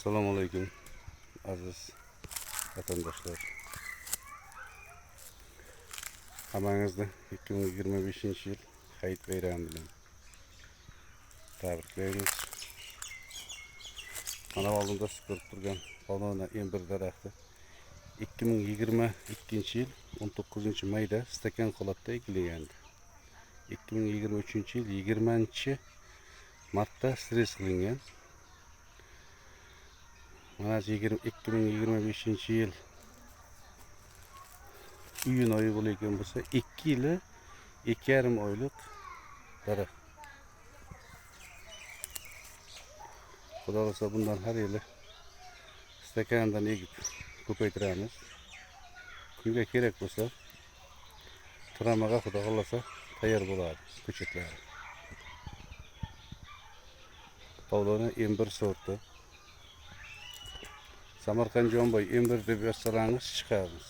Assalamualaikum aziz vatandaşlar. Hammangizda 2025-yil Hayit bayrami bilan tabriklaymiz. Mana oldimda ko'rib turgan Polona M1 daraxti 2022-yil 19-mayda stakan holatda ekilgandi. 2023-yil 20-martda stress qilingan. Mana 2025-yil iyun oyi bo'layotgan bo'lsa 2 yili 2,5 oylik daraxt. Xudo xolasa bundan har yili stakandan egib ko'paytiramiz. Kunga kerak bo'lsa turamaga xudo xolasa tayyor bo'ladi ko'chatlari. Polona M1 sorti. Samarqand Jonboy M1 deb yozsangiz chiqamiz.